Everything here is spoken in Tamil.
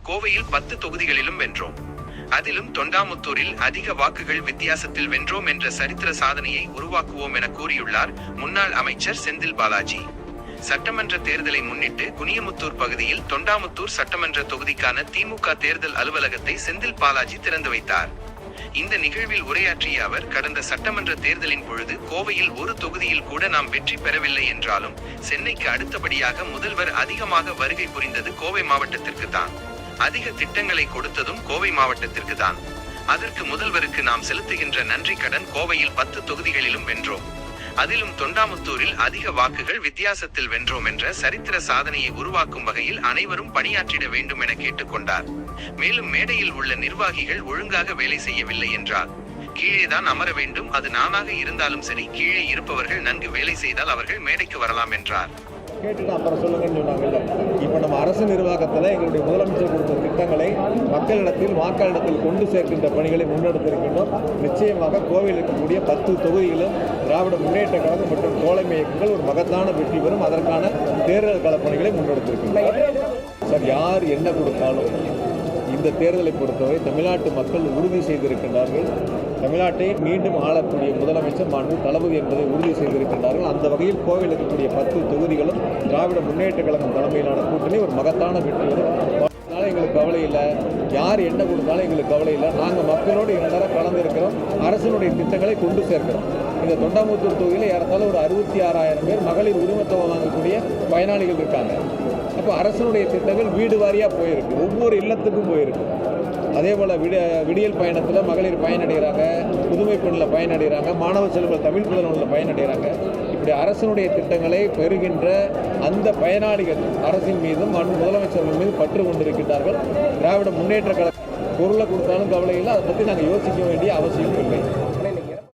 கோவையில் 10 தொகுதிகளிலும் வென்றோம். அதிலும் தொண்டாமுத்தூரில் அதிக வாக்குகள் வித்தியாசத்தில் வென்றோம் என்ற சரித்திர சாதனையை உருவாக்குவோம் என கூறியுள்ளார் முன்னாள் அமைச்சர் செந்தில் பாலாஜி. சட்டமன்ற தேர்தலை முன்னிட்டு குனியமுத்தூர் பகுதியில் தொண்டாமுத்தூர் சட்டமன்ற தொகுதிக்கான திமுக தேர்தல் அலுவலகத்தை செந்தில் பாலாஜி திறந்து வைத்தார். இந்த நிகழ்வில் உரையாற்றிய அவர், கடந்த சட்டமன்ற தேர்தலின் பொழுது கோவையில் ஒரு தொகுதியில் கூட நாம் வெற்றி பெறவில்லை என்றாலும் சென்னைக்கு அடுத்தபடியாக முதல்வர் அதிகமாக வருகை புரிந்தது கோவை மாவட்டத்திற்கு தான். அதிக திட்டங்களை கொடுத்ததும் கோவை மாவட்டத்திற்கு தான். அதற்கு முதல்வருக்கு நாம் செலுத்துகின்ற நன்றி கடன். கோவையில் 10 தொகுதிகளிலும் வென்றோம். அதிலும் தொண்டாமுத்தூரில் அதிக வாக்குகள் வித்தியாசத்தில் வென்றோம் என்ற சரித்திர சாதனையை உருவாக்கும் வகையில் அனைவரும் பணியாற்றிட வேண்டும் என கேட்டுக்கொண்டார். மேலும் மேடையில் உள்ள நிர்வாகிகள் ஒழுங்காக வேலை செய்யவில்லை என்றால் கீழேதான் அமர வேண்டும். அது நானாக இருந்தாலும் சரி, கீழே இருப்பவர்கள் நன்கு வேலை செய்தால் அவர்கள் மேடைக்கு வரலாம் என்றார். கேட்டுட்டு அப்புறம் சொல்லுங்கன்னு சொன்னாங்கல்ல. இப்போ நம்ம அரசு நிர்வாகத்தில் எங்களுடைய முதலமைச்சர் கொடுத்த திட்டங்களை மக்களிடத்தில் வாக்காளரிடத்தில் கொண்டு சேர்க்கின்ற பணிகளை முன்னெடுத்திருக்கின்றோம். நிச்சயமாக கோவையில் இருக்கக்கூடிய 10 தொகுதிகளும் திராவிட முன்னேற்ற கழகம் மற்றும் தோழமை இயக்கங்கள் ஒரு மகத்தான வெற்றி பெறும். அதற்கான தேர்தல் கள பணிகளை முன்னெடுத்திருக்கின்றோம். சார், யார் என்ன கொடுத்தாலும் இந்த தேர்தலை பொறுத்தவரை தமிழ்நாட்டு மக்கள் உறுதி செய்திருக்கின்றார்கள். தமிழ்நாட்டை மீண்டும் ஆளக்கூடிய முதலமைச்சர் மாண்பு தளபதி என்பதை உறுதி செய்திருக்கின்றார்கள். அந்த வகையில் கோவையில் இருக்கக்கூடிய 10 தொகுதிகளும் திராவிட முன்னேற்ற கழகம் தலைமையிலான கூட்டணி ஒரு மகத்தான வெற்றி வரும். அதனால எங்களுக்கு கவலை இல்லை, யார் என்ன கொடுத்தாலும் எங்களுக்கு கவலை இல்லை. நாங்கள் மக்களோடு இரண்டரை கலந்திருக்கிறோம். அரசினுடைய திட்டங்களை கொண்டு சேர்க்கிறோம். இந்த தொண்டாமுத்தூர் தொகுதியில் ஏறத்தாழ ஒரு 66,000 பேர் மகளிர் உரிமத்தொகை வாங்கக்கூடிய பயனாளிகள் இருக்காங்க. அப்போ அரசனுடைய திட்டங்கள் வீடு வாரியாக போயிருக்கு, ஒவ்வொரு இல்லத்துக்கும் போயிருக்கு. அதே போல் விடியல் பயணத்தில் மகளிர் பயனடைகிறாங்க, புதுமை பெண்ணில் பயனடைகிறாங்க, மாணவ செல்வங்கள் தமிழ் புதல்வனில் பயனடைகிறாங்க. இப்படி அரசனுடைய திட்டங்களை பெறுகின்ற அந்த பயனாளிகள் அரசின் மீதும் முதலமைச்சர்கள் மீது பற்று கொண்டிருக்கின்றார்கள். திராவிட முன்னேற்ற கழகம் பொருளை கொடுத்தாலும் கவலை இல்லை, அதை பற்றி நாங்கள் யோசிக்க வேண்டிய அவசியம் இல்லை.